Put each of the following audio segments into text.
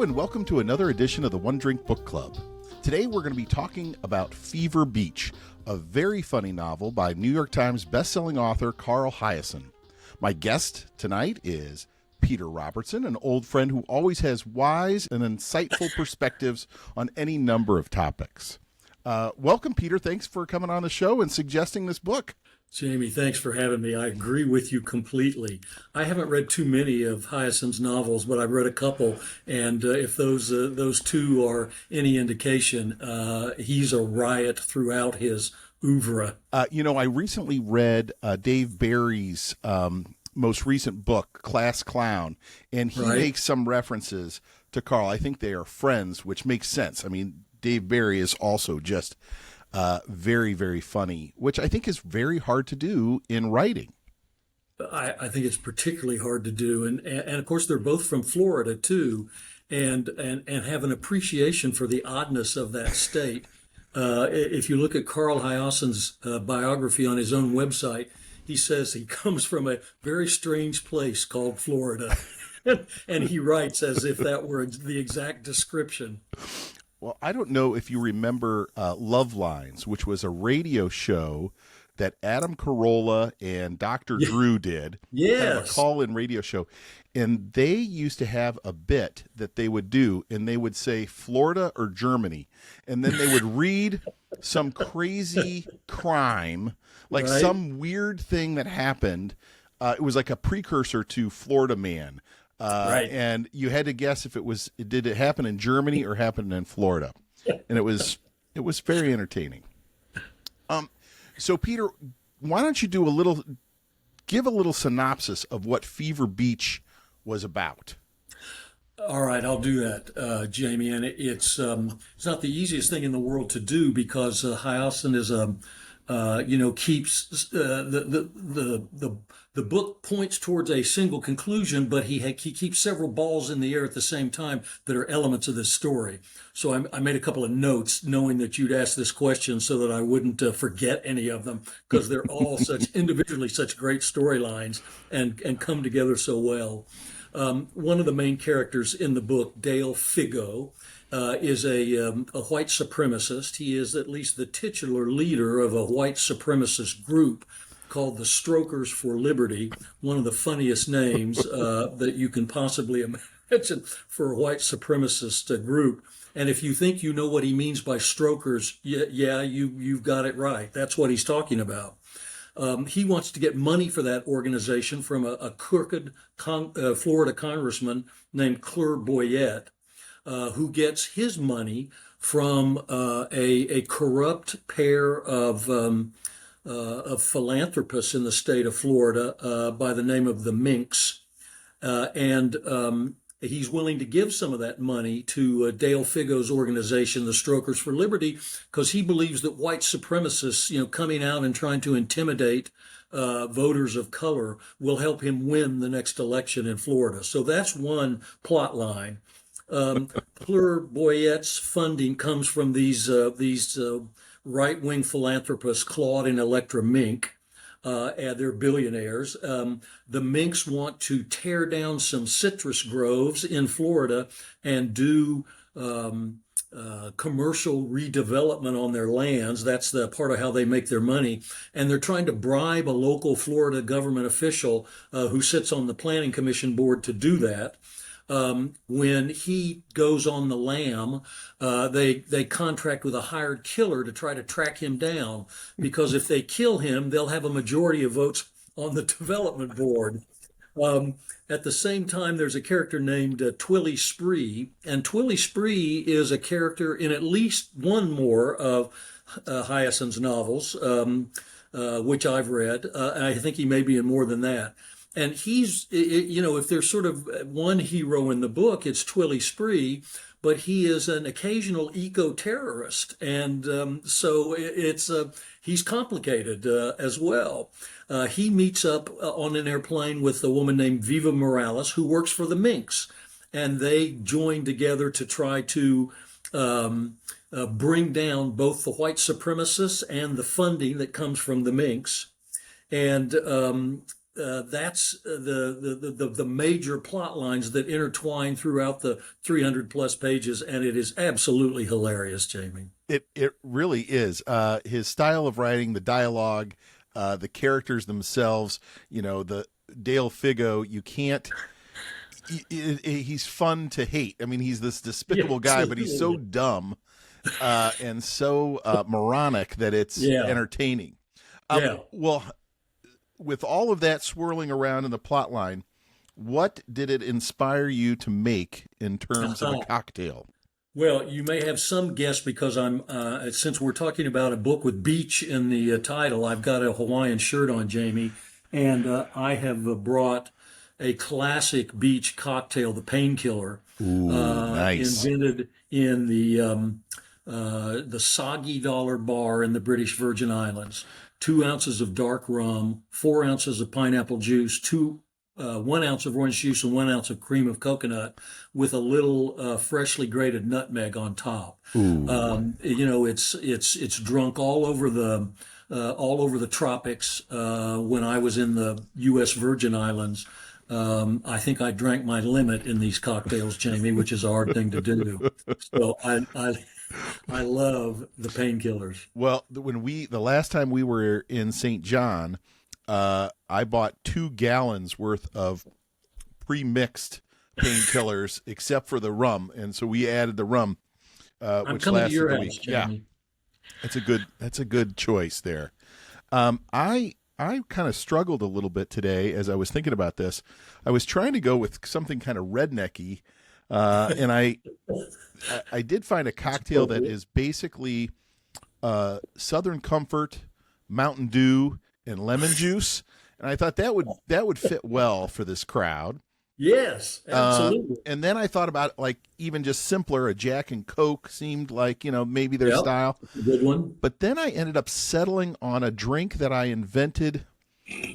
Hello and welcome to another edition of the One Drink Book Club. Today we're going to be talking about Fever Beach, a very funny novel by New York Times bestselling author Carl Hiaasen. My guest tonight is Peter Robertson, an old friend who always has wise and insightful perspectives on any number of topics. Welcome, Peter. Thanks for coming on the show and suggesting this book. Jamie, thanks for having me. I agree with you completely. I haven't read too many of Hiaasen's novels, but I've read a couple, and if those two are any indication, he's a riot throughout his oeuvre. I recently read Dave Barry's most recent book, Class Clown, and he makes some references to Carl. I think they are friends, which makes sense. I mean, Dave Barry is also just very, very funny, which I think is very hard to do in writing. I think it's particularly hard to do, and of course they're both from Florida too, and have an appreciation for the oddness of that state. If you look at Carl Hiaasen's biography on his own website, he says he comes from a very strange place called Florida, and he writes as if that were the exact description. Well, I don't know if you remember Love Lines, which was a radio show that Adam Carolla and Dr. Drew did. Yes. Kind of a call-in radio show. And they used to have a bit that they would do, and they would say Florida or Germany. And then they would read some crazy crime, like some weird thing that happened. It was like a precursor to Florida Man. And you had to guess if did it happen in Germany or happen in Florida? And it was very entertaining. So Peter, why don't you give a little synopsis of what Fever Beach was about? All right, I'll do that, Jamie. And it's not the easiest thing in the world to do because Hiaasen is keeps the book points towards a single conclusion, but he keeps several balls in the air at the same time that are elements of this story. So I made a couple of notes knowing that you'd ask this question so that I wouldn't forget any of them, because they're all individually such great storylines and come together so well. One of the main characters in the book, Dale Figo, is a white supremacist. He is at least the titular leader of a white supremacist group called the Strokers for Liberty, one of the funniest names that you can possibly imagine for a white supremacist group. And if you think you know what he means by strokers, you've got it right. That's what he's talking about. He wants to get money for that organization from a crooked Florida congressman named Clure Boyette, who gets his money from a corrupt pair of philanthropists in the state of Florida by the name of the Minks. And he's willing to give some of that money to Dale Figo's organization, the Strokers for Liberty, because he believes that white supremacists, coming out and trying to intimidate voters of color will help him win the next election in Florida. So that's one plot line. Clure Boyette's funding comes from these right-wing philanthropists, Claude and Electra Mink, and they're billionaires. The Minks want to tear down some citrus groves in Florida and do commercial redevelopment on their lands. That's the part of how they make their money. And they're trying to bribe a local Florida government official who sits on the planning commission board to do that. When he goes on the lam, they contract with a hired killer to try to track him down, because if they kill him, they'll have a majority of votes on the development board. At the same time, there's a character named Twilly Spree, and Twilly Spree is a character in at least one more of Hiaasen's novels, which I've read. I think he may be in more than that. And he's, if there's sort of one hero in the book, it's Twilly Spree, but he is an occasional eco-terrorist. And so he's complicated as well. He meets up on an airplane with a woman named Viva Morales, who works for the Minks. And they join together to try to bring down both the white supremacists and the funding that comes from the Minks. And that's the major plot lines that intertwine throughout the 300 plus pages, and it is absolutely hilarious, Jamie. It really is. His style of writing, the dialogue, the characters themselves. The Dale Figo. You can't. He's fun to hate. I mean, he's this Yeah, despicable guy, but he's so absolutely. dumb and so moronic that it's Yeah, entertaining. yeah. Well, with all of that swirling around in the plot line, what did it inspire you to make in terms of a cocktail? Well, you may have some guess because I'm since we're talking about a book with beach in the title, I've got a Hawaiian shirt on, Jamie, and I have brought a classic beach cocktail, the Painkiller, Ooh, nice. invented in the Soggy Dollar Bar in the British Virgin Islands. 2 ounces of dark rum, 4 ounces of pineapple juice, 1 ounce of orange juice, and 1 ounce of cream of coconut, with a little freshly grated nutmeg on top. Ooh. It's drunk all over the tropics. When I was in the U.S. Virgin Islands, I think I drank my limit in these cocktails, Jamie, which is a hard thing to do. So I love the painkillers. Well, the last time we were in St. John, I bought 2 gallons worth of pre-mixed painkillers, except for the rum, and so we added the rum, I'm which coming to lasted your the house, week. Yeah, Jamie. that's a good choice there. I kind of struggled a little bit today as I was thinking about this. I was trying to go with something kind of rednecky, and I did find a cocktail that is basically Southern Comfort, Mountain Dew, and lemon juice, and I thought that would fit well for this crowd. Yes, absolutely. And then I thought about like even just simpler, a Jack and Coke seemed like maybe their Yep, style. a good one. But then I ended up settling on a drink that I invented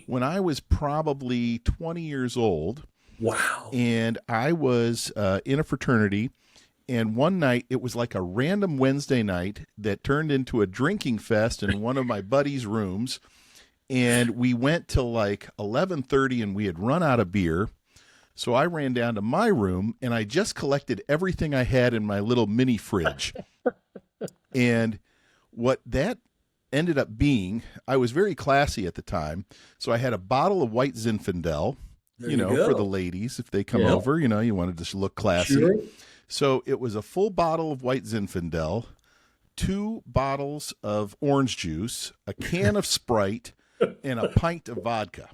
when I was probably 20 years old, Wow. and I was in a fraternity. And one night, it was like a random Wednesday night that turned into a drinking fest in one of my buddies' rooms. And we went till like 11:30, and we had run out of beer. So I ran down to my room, and I just collected everything I had in my little mini fridge. And what that ended up being, I was very classy at the time. So I had a bottle of white Zinfandel, There you for the go. ladies if they come Yep. over, you wanted to just look classy. Sure. So it was a full bottle of white Zinfandel, 2 bottles of orange juice, a can of Sprite, and a pint of vodka.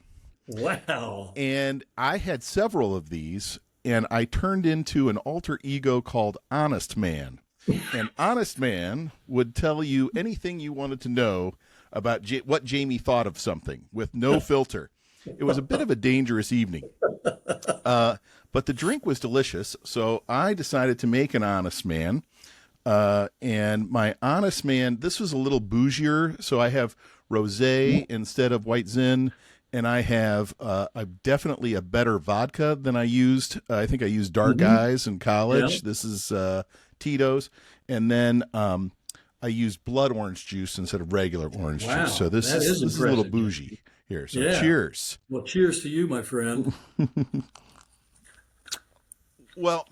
Wow. And I had several of these, and I turned into an alter ego called Honest Man. And Honest Man would tell you anything you wanted to know about what Jamie thought of something with no filter. It was a bit of a dangerous evening. But the drink was delicious, so I decided to make an Honest Man. And my Honest Man, this was a little bougier, so I have rosé instead of white zin, and I have definitely a better vodka than I used. I think I used Dark Hmm. Eyes in Yeah. college. This is Tito's, and then I used blood orange juice instead of regular orange juice. So Wow. this That is is this is a little impressive, bougie Jamie. here. So Yeah. cheers. Well, cheers to you, my friend. Well,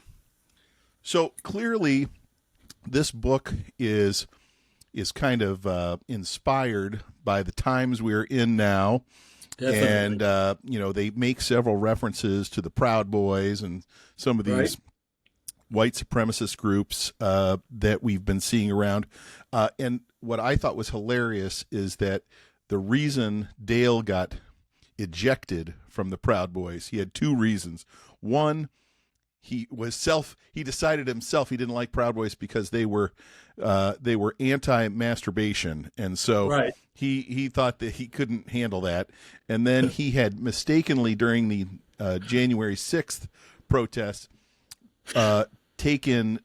so clearly this book is kind of inspired by the times we're in now, and Definitely. they make several references to the Proud Boys and some of Right. these white supremacist groups that we've been seeing around. And what I thought was hilarious is that the reason Dale got ejected from the Proud Boys, he had 2 reasons. One, he decided himself he didn't like Proud Boys because they were anti-masturbation, and so Right. he thought that he couldn't handle that. And then he had mistakenly during the January 6th protest taken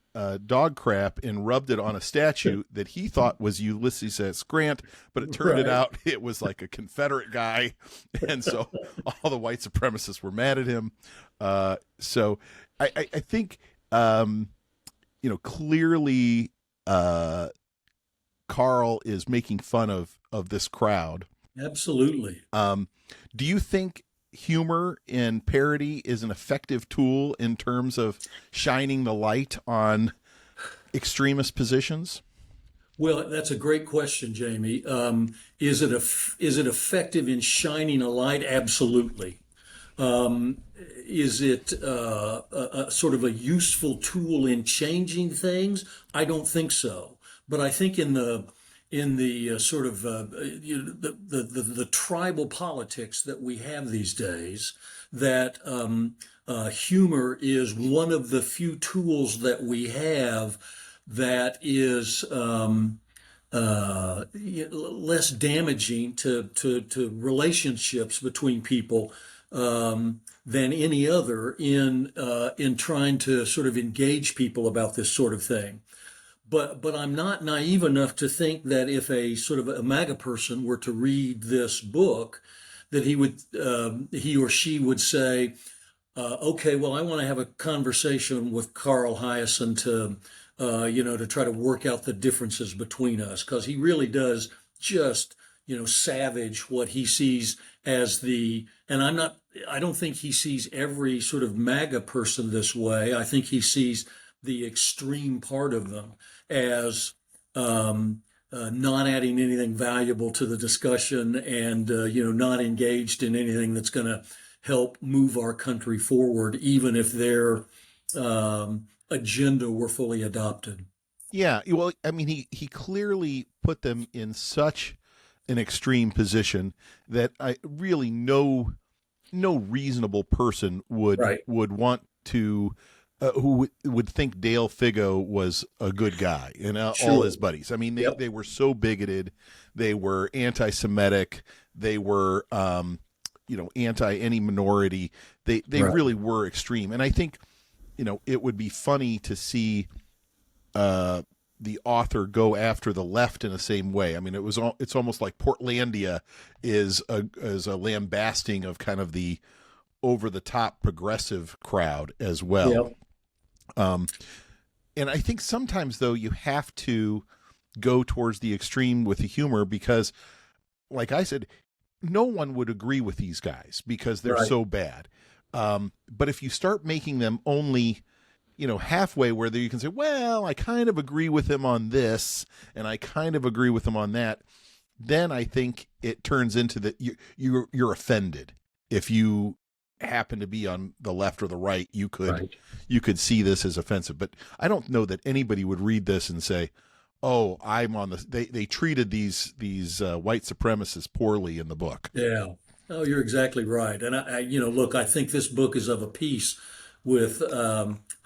dog crap and rubbed it on a statue that he thought was Ulysses S. Grant, but it turned it Right. out it was like a Confederate guy, and so all the white supremacists were mad at him. So I think clearly Carl is making fun of this crowd. Absolutely. Do you think humor and parody is an effective tool in terms of shining the light on extremist positions? Well, that's a great question, Jamie. Is it effective in shining a light? Absolutely. Um, is it a sort of a useful tool in changing things? I don't think so. But I think in the sort of the tribal politics that we have these days, that humor is one of the few tools that we have that is less damaging to relationships between people than any other in trying to sort of engage people about this sort of thing. But I'm not naive enough to think that if a sort of a MAGA person were to read this book, that he or she would say, okay, well, I want to have a conversation with Carl Hiaasen to try to work out the differences between us, because he really does just, savage what he sees as and I don't think he sees every sort of MAGA person this way. I think he sees the extreme part of them as not adding anything valuable to the discussion, and not engaged in anything that's going to help move our country forward, even if their agenda were fully adopted. Yeah, well, I mean, he clearly put them in such an extreme position that I really no reasonable person Right. would want to who would think Dale Figo was a good guy and all Sure. his buddies. I mean, Yep. they were so bigoted, they were anti-Semitic, they were anti any minority. They Right. really were extreme, and I think it would be funny to see the author go after the left in the same way. I mean, it's almost like Portlandia is a lambasting of kind of the over the top progressive crowd as well. Yep. Um, and I think sometimes though you have to go towards the extreme with the humor because, like I said, no one would agree with these guys because they're Right. so bad. But if you start making them only halfway where you can say, well, I kind of agree with him on this and I kind of agree with him on that, then I think it turns into that you're offended. If you happen to be on the left or the right, Right. you could see this as offensive. But I don't know that anybody would read this and say, oh, I'm on the they treated these white supremacists poorly in the book. Yeah. Oh, you're exactly right. And look, I think this book is of a piece with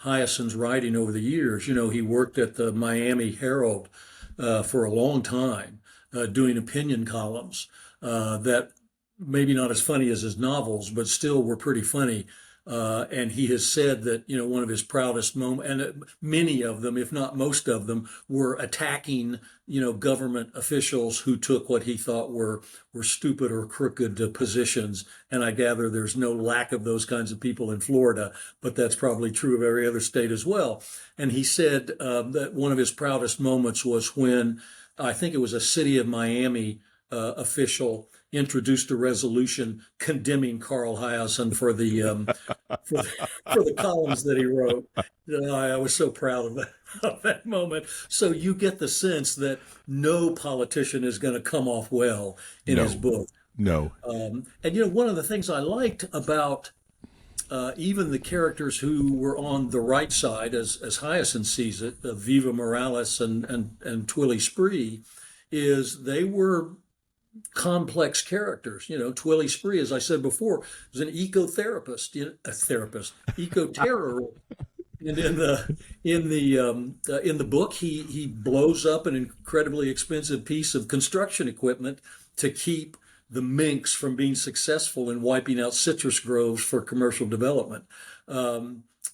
Hyason's writing over the years. He worked at the Miami Herald for a long time, doing opinion columns that maybe not as funny as his novels, but still were pretty funny. And he has said that one of his proudest moments, and many of them, if not most of them, were attacking government officials who took what he thought were stupid or crooked positions. And I gather there's no lack of those kinds of people in Florida, but that's probably true of every other state as well. And he said that one of his proudest moments was when I think it was a city of Miami official introduced a resolution condemning Carl Hiaasen for the, for the columns that he wrote. I was so proud of that moment. So you get the sense that no politician is going to come off well in his No, book. no. And one of the things I liked about even the characters who were on the right side, as Hyacin sees it, Viva Morales and Twilly Spree, is they were complex characters. Twilly Spree, as I said before, was an ecotherapist, eco-terror. And in the book, he blows up an incredibly expensive piece of construction equipment to keep the minks from being successful in wiping out citrus groves for commercial development.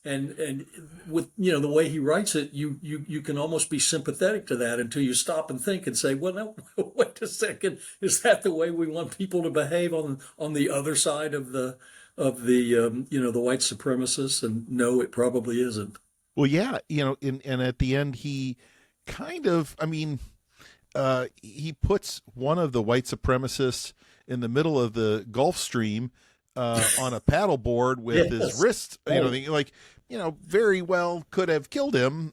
And with the way he writes it, you can almost be sympathetic to that until you stop and think and say, well, no, wait a second, is that the way we want people to behave on the other side of the white supremacists? And no, it probably isn't. Well, yeah, and at the end he kind of, I mean, he puts one of the white supremacists in the middle of the Gulf Stream on a paddleboard with his Yes. wrist, Right. like, very well could have killed him.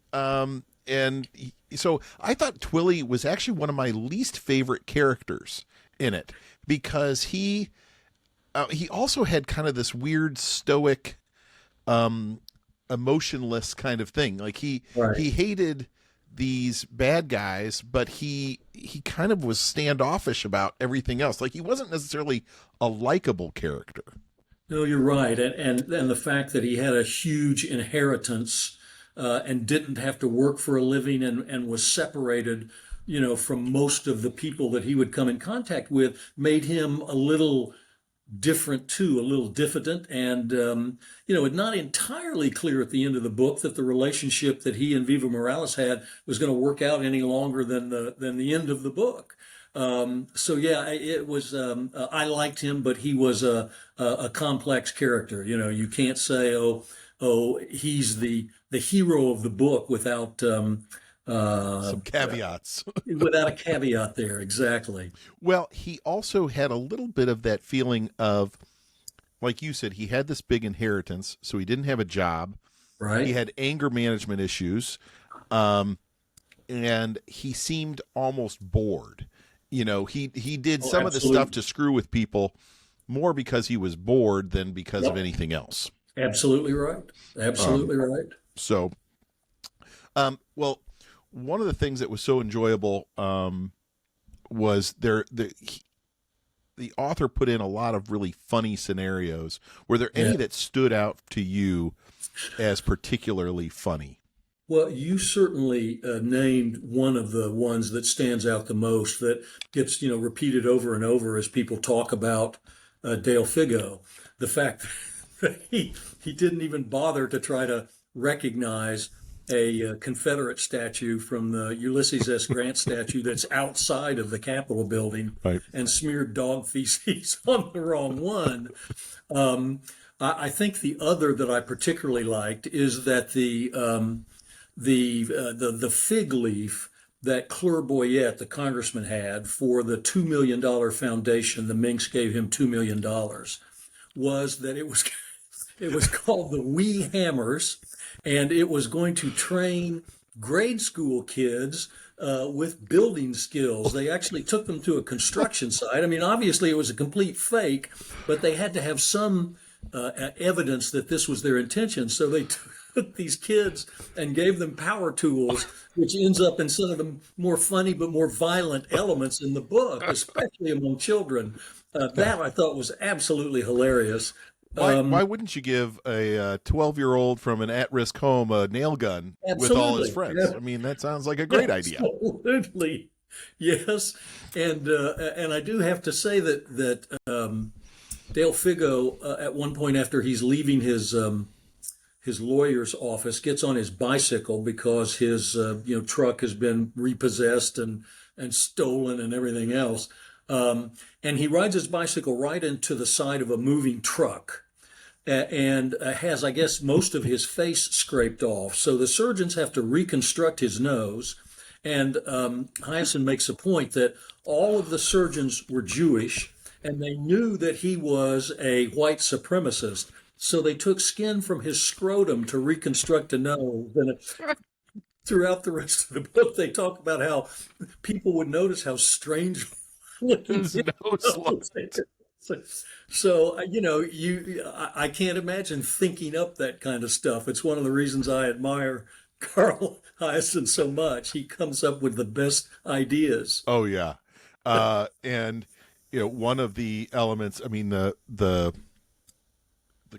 So I thought Twilly was actually one of my least favorite characters in it because he also had kind of this weird stoic, emotionless kind of thing. Like Right. he hated these bad guys, but he kind of was standoffish about everything else. Like he wasn't necessarily a likable character. No, you're right, and the fact that he had a huge inheritance and didn't have to work for a living and was separated, from most of the people that he would come in contact with, made him a little different too, a little diffident, and it's not entirely clear at the end of the book that the relationship that he and Viva Morales had was going to work out any longer than the end of the book. So yeah, it was. I liked him, but he was a complex character. You can't say, oh, he's the hero of the book uh, Some caveats. without a caveat there. Exactly. Well, he also had a little bit of that feeling of, like you said, he had this big inheritance, so he didn't have a job. He Right. had anger management issues, um, and he seemed almost bored. He did Oh, some of the stuff absolutely. to screw with people more because he was bored than because of Yep. anything else. Absolutely right. Um, Absolutely right. so, well, one of the things that was so enjoyable was the author put in a lot of really funny scenarios. Were there Yeah. any that stood out to you as particularly funny? Well, you certainly named one of the ones that stands out the most, that gets repeated over and over as people talk about Dale Figo. The fact that he didn't even bother to try to recognize a Confederate statue from the Ulysses S. Grant statue that's outside of the Capitol building, Right. and smeared dog feces on the wrong one. Um, I think the other that I particularly liked is that the fig leaf that Clure Boyette, the congressman, had for the $2 million foundation. The Minks gave him $2 million. Was that it was called the Wee Hammers, and it was going to train grade school kids with building skills. They actually took them to a construction site. I mean, obviously it was a complete fake, but they had to have some evidence that this was their intention. So they took these kids and gave them power tools, which ends up in some of the more funny but more violent elements in the book, especially among children. That I thought was absolutely hilarious. Why wouldn't you give a 12-year-old from an at-risk home a nail gun with all his Absolutely. friends? Yeah, I mean, that sounds like a great idea. absolutely. Yes. And I do have to say that Dale Figo, at one point after he's leaving his lawyer's office, gets on his bicycle because his truck has been repossessed and stolen and everything else. And he rides his bicycle right into the side of a moving truck, and has, I guess, most of his face scraped off. So the surgeons have to reconstruct his nose. And Hiaasen makes a point that all of the surgeons were Jewish, and they knew that he was a white supremacist. So they took skin from his scrotum to reconstruct a nose. And throughout the rest of the book, they talk about how people would notice how strange looking His his nose nose is. So, I can't imagine thinking up that kind of stuff. It's one of the reasons I admire Carl Hiaasen so much. He comes up with the best ideas. Oh yeah, and one of the elements. I mean, the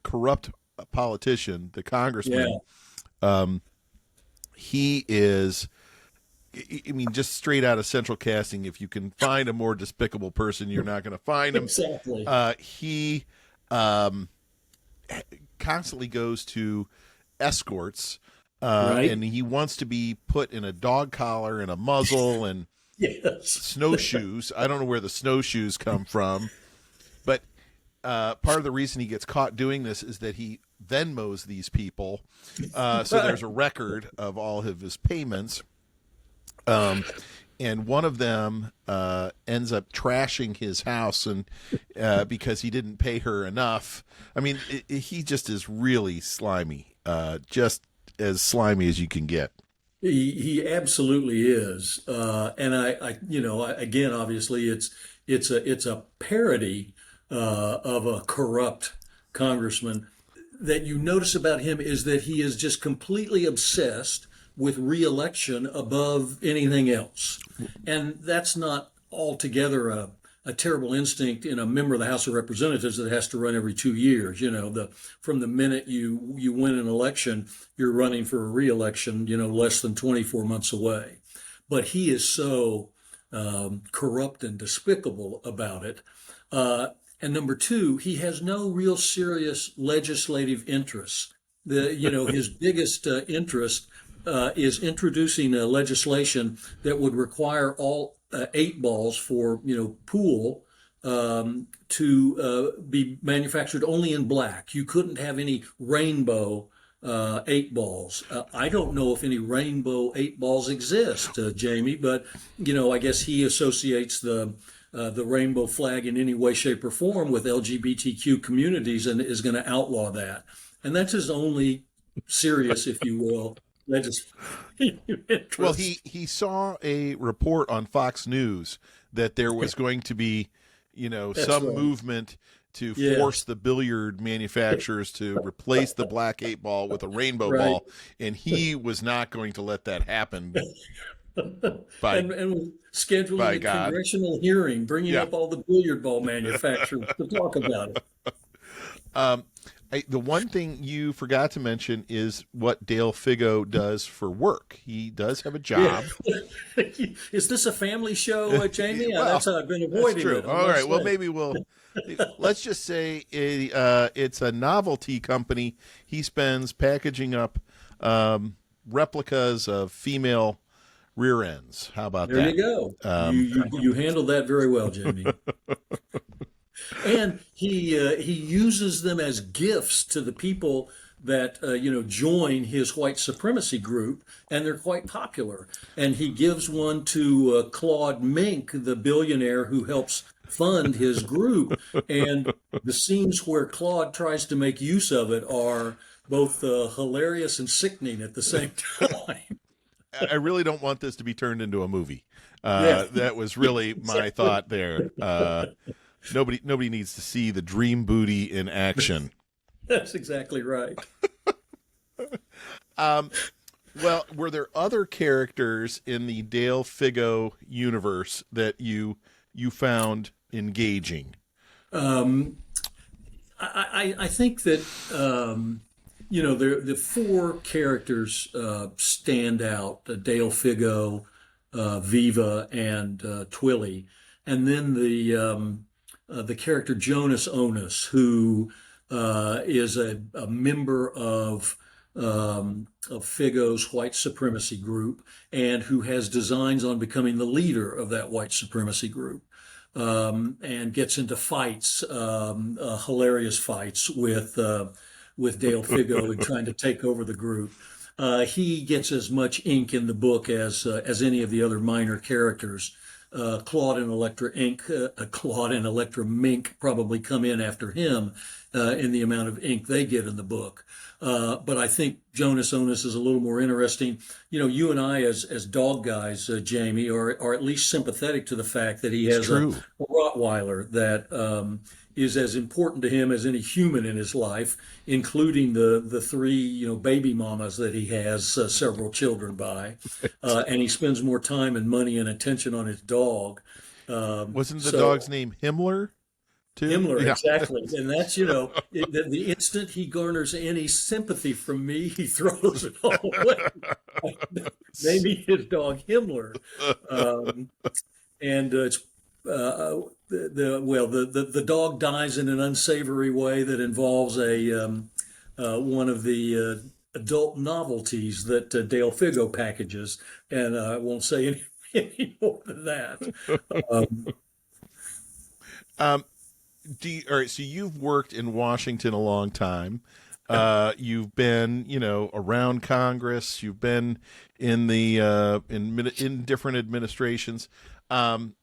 corrupt politician, the congressman. Yeah, He is. I mean, just straight out of Central Casting. If you can find a more despicable person, you're not going to find him. exactly. He constantly goes to escorts, Right? and he wants to be put in a dog collar and a muzzle and Yes. snowshoes. I don't know where the snowshoes come from, but part of the reason he gets caught doing this is that he Venmos these people. So there's a record of all of his payments. Um, and one of them ends up trashing his house, and because he didn't pay her enough. I mean, he just is really slimy, just as slimy as you can get. He absolutely is, and again, obviously, it's a parody of a corrupt congressman. That you notice about him is that he is just completely obsessed with reelection above anything else, and that's not altogether a terrible instinct in a member of the House of Representatives that has to run every 2 years. From the minute you win an election, you're running for a reelection. Less than 24 months away. But he is so corrupt and despicable about it. And number two, he has no real serious legislative interests. His biggest interest is introducing a legislation that would require all eight balls for pool to be manufactured only in black. You couldn't have any rainbow eight balls. I don't know if any rainbow eight balls exist, Jamie, but I guess he associates the rainbow flag in any way, shape, or form with LGBTQ communities and is going to outlaw that. And that's his only serious, if you will, legislative interest. Well, he saw a report on Fox News that there was going to be, some right. movement to Yeah. force the billiard manufacturers to replace the black eight ball with a rainbow Right. ball, and he was not going to let that happen. By and scheduling by a God. congressional hearing, bringing Yeah. up all the billiard ball manufacturers to talk about it. The one thing you forgot to mention is what Dale Figo does for work. He does have a job. Yeah. Is this a family show, Jamie? Well, That's how I've been That's avoiding true. it. All right. Well, maybe let's just say it's a novelty company. He spends packaging up replicas of female rear ends. How about There that? you go. You handled that very well, Jamie. And he uses them as gifts to the people that join his white supremacy group, and they're quite popular. And he gives one to Claude Mink, the billionaire who helps fund his group. And the scenes where Claude tries to make use of it are both hilarious and sickening at the same time. I really don't want this to be turned into a movie. Yeah. That was really my thought there. Nobody needs to see the dream booty in action. That's exactly right. Well, were there other characters in the Dale Figo universe that you found engaging? I think that the four characters stand out: Dale Figo, Viva, and Twilly, and then the character Jonas Onus, who is a member of Figo's white supremacy group, and who has designs on becoming the leader of that white supremacy group. And gets into fights, hilarious fights with Dale Figo and trying to take over the group. He gets as much ink in the book as any of the other minor characters. Claude and Electra Mink probably come in after him in the amount of ink they get in the book. But I think Jonas Onus is a little more interesting. You and I, as dog guys, Jamie, are at least sympathetic to the fact that he has a Rottweiler that is as important to him as any human in his life, including the three baby mamas that he has several children by, and he spends more time and money and attention on his dog. Wasn't the dog's name Himmler? Too? Himmler, Yeah. exactly. And that's, the instant he garners any sympathy from me, he throws it all away. Maybe his dog Himmler. And it's the dog dies in an unsavory way that involves one of the adult novelties that Dale Figo packages, and I won't say any more than that. All right, so you've worked in Washington a long time. You've been, around Congress. You've been in the in different administrations. Um,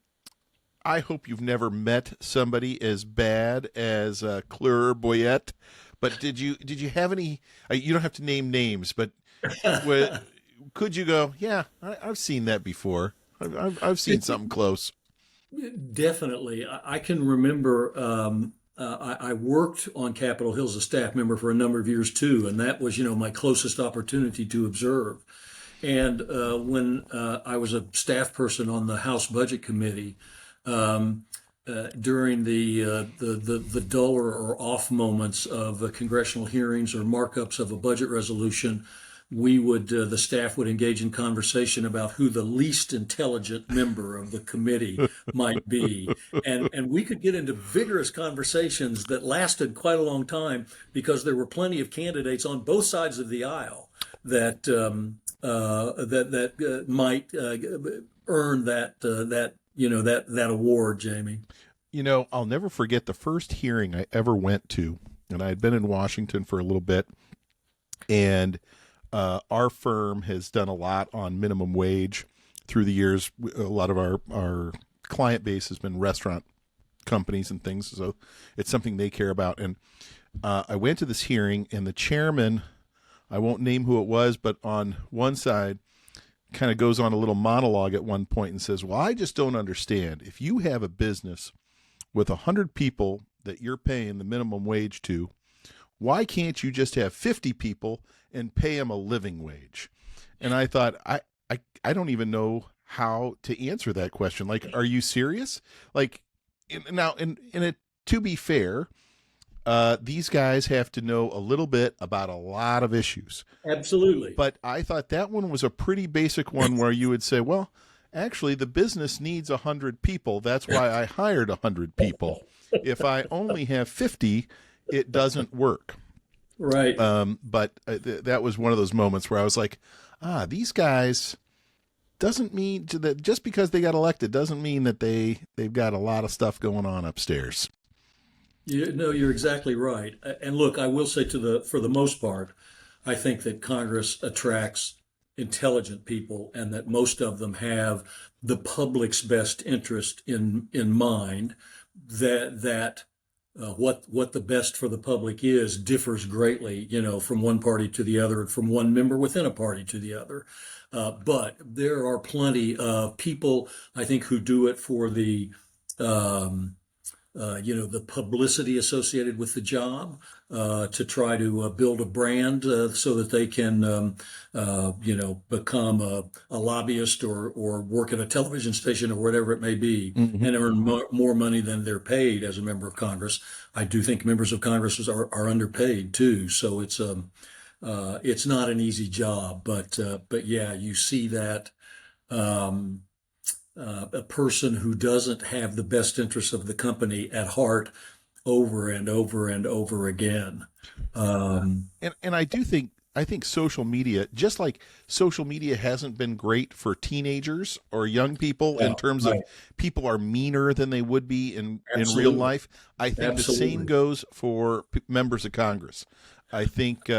I hope you've never met somebody as bad as Claire Boyette. But did you have any? You don't have to name names, but wh- could you go? Yeah, I've seen that before. I've seen something close. Definitely. I can remember I worked on Capitol Hill as a staff member for a number of years too, and that was, my closest opportunity to observe. And when I was a staff person on the House Budget Committee, um, during the duller or off moments of congressional hearings or markups of a budget resolution, the staff would engage in conversation about who the least intelligent member of the committee might be, and we could get into vigorous conversations that lasted quite a long time because there were plenty of candidates on both sides of the aisle that might earn that award, Jamie. I'll never forget the first hearing I ever went to, and I had been in Washington for a little bit, and our firm has done a lot on minimum wage through the years. A lot of our client base has been restaurant companies and things, so it's something they care about. And I went to this hearing, and the chairman, I won't name who it was, but on one side, kind of goes on a little monologue at one point and says, well, I just don't understand. If you have a business with 100 people that you're paying the minimum wage to, why can't you just have 50 people and pay them a living wage? And I thought, I don't even know how to answer that question. Like, are you serious? Like, now, to be fair, these guys have to know a little bit about a lot of issues. Absolutely. But I thought that one was a pretty basic one where you would say, well, actually, the business needs 100 people. That's why I hired 100 people. If I only have 50, it doesn't work. Right. But that was one of those moments where I was like, these guys doesn't mean that just because they got elected doesn't mean that they've got a lot of stuff going on upstairs. No, you're exactly right. And look, I will say for the most part, I think that Congress attracts intelligent people and that most of them have the public's best interest in mind. What the best for the public is differs greatly, from one party to the other, from one member within a party to the other. But there are plenty of people, I think, who do it for um, the publicity associated with the job, to try to build a brand so that they can, become a lobbyist or work at a television station or whatever it may be, Mm-hmm. and earn more money than they're paid as a member of Congress. I do think members of Congress are underpaid too, so it's not an easy job, but yeah, you see that. Um, a person who doesn't have the best interests of the company at heart over and over and over again. Um, And I think social media, just like social media hasn't been great for teenagers or young people yeah, in terms of right. people are meaner than they would be in real Absolutely. life. I think the same Absolutely. goes for members of Congress. I think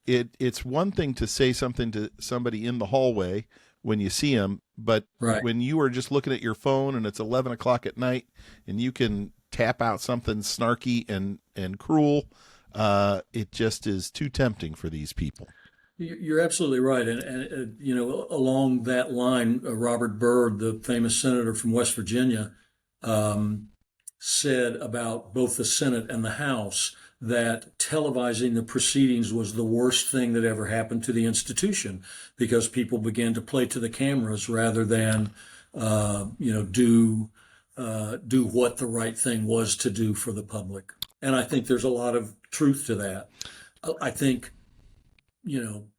it's one thing to say something to somebody in the hallway when you see them, but Right. when you are just looking at your phone and it's 11 o'clock at night and you can tap out something snarky and cruel, it just is too tempting for these people. You're absolutely right. And along that line, Robert Byrd, the famous senator from West Virginia, um, said about both the Senate and the House that televising the proceedings was the worst thing that ever happened to the institution because people began to play to the cameras rather than, do what the right thing was to do for the public. And I think there's a lot of truth to that. I think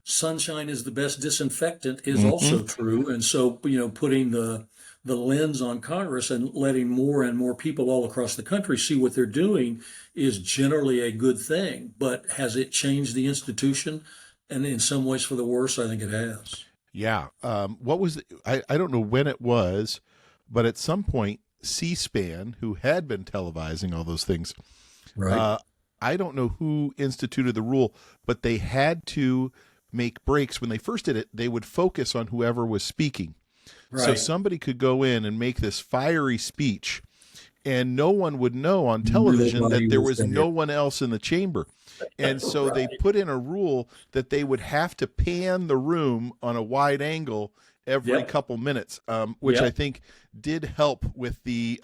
sunshine is the best disinfectant is Hmm. also true. And so, putting the lens on Congress and letting more and more people all across the country see what they're doing is generally a good thing. But has it changed the institution? And in some ways for the worse, I think it has. Yeah. What was I don't know when it was, but at some point, C-SPAN, who had been televising all those things, Right. uh, I don't know who instituted the rule, but they had to make breaks. When they first did it, they would focus on whoever was speaking. So Right. somebody could go in and make this fiery speech, and no one would know on television Nobody that there was was there. no one else in the chamber. And so they Right. put in a rule that they would have to pan the room on a wide angle every Yep. couple minutes, which I Yep. think did help with the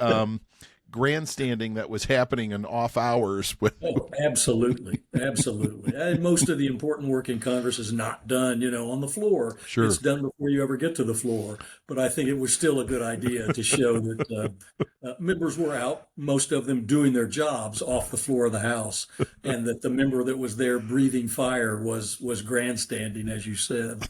grandstanding that was happening in off hours. Oh, absolutely, absolutely. And most of the important work in Congress is not done, on the floor. It's Sure. done before you ever get to the floor. But I think it was still a good idea to show that members were out, most of them doing their jobs off the floor of the House, and that the member that was there breathing fire was grandstanding, as you said.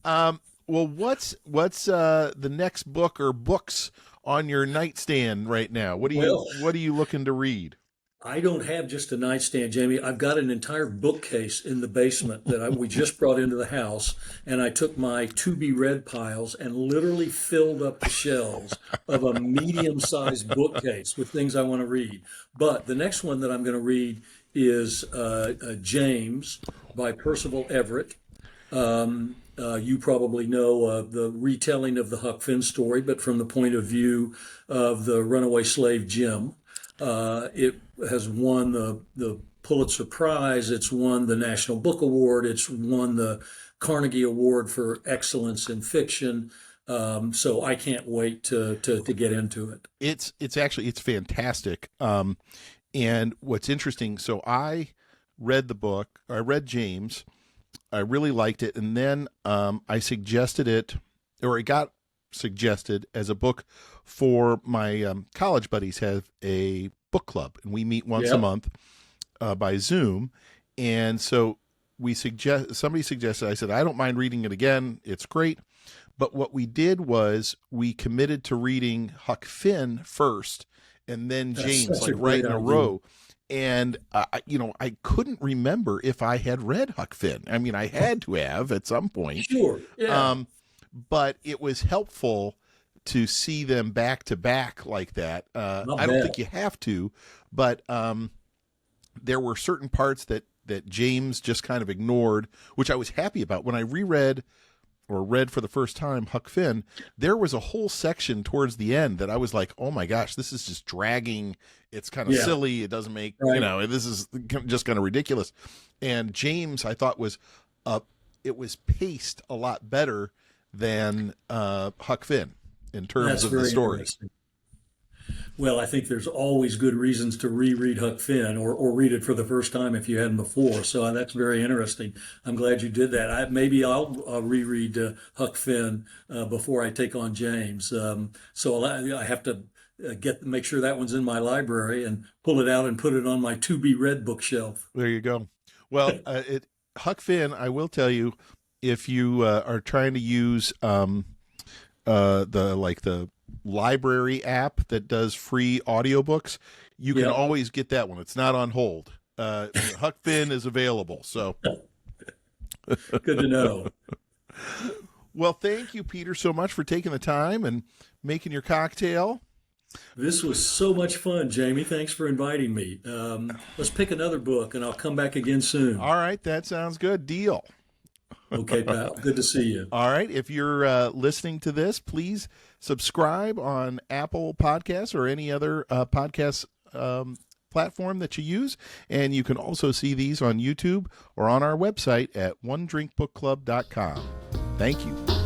Well, what's the next book or books on your nightstand right now? Well, What are you looking to read? I don't have just a nightstand, Jamie. I've got an entire bookcase in the basement that we just brought into the house, and I took my to be read piles and literally filled up the shelves of a medium-sized bookcase with things I want to read. But the next one that I'm going to read is James by Percival Everett. You probably know the retelling of the Huck Finn story, but from the point of view of the runaway slave Jim. It has won the Pulitzer Prize. It's won the National Book Award. It's won the Carnegie Award for Excellence in Fiction. So I can't wait to get into it. It's fantastic. And what's interesting, so I read the book. I read James. I really liked it, and then I suggested it, or it got suggested as a book for my college buddies. Have a book club, and we meet once a Yeah, month by Zoom. And so somebody suggested. I said I don't mind reading it again. It's great. But what we did was we committed to reading Huck Finn first, and then that's James, such a like right great in a idea. row. And I couldn't remember if I had read Huck Finn. I mean, I had to have at some point. Sure. Yeah. Um, but it was helpful to see them back to back like that. Not I don't think bad. you have to, but there were certain parts that James just kind of ignored, which I was happy about. When I reread or read for the first time Huck Finn, there was a whole section towards the end that I was like, oh my gosh, this is just dragging. It's kind of Yeah. silly. It doesn't make, Right. this is just kind of ridiculous. And James, I thought it was paced a lot better than Huck Finn in terms That's of the very story. interesting. Well, I think there's always good reasons to reread Huck Finn or read it for the first time if you hadn't before. So that's very interesting. I'm glad you did that. Maybe I'll reread Huck Finn before I take on James. So I have to make sure that one's in my library and pull it out and put it on my to be read bookshelf. There you go. Well, Huck Finn, I will tell you, if you are trying to use the library app that does free audiobooks, you can Yeah, always get that one. It's not on hold. Huck Finn is available. So, good to know. well, thank you, Peter, so much for taking the time and making your cocktail. This was so much fun, Jamie. Thanks for inviting me. Let's pick another book and I'll come back again soon. All right, that sounds good. Deal. Okay, pal. Good to see you. All right. If you're listening to this, please subscribe on Apple Podcasts or any other podcast platform that you use. And you can also see these on YouTube or on our website at onedrinkbookclub.com. Thank you.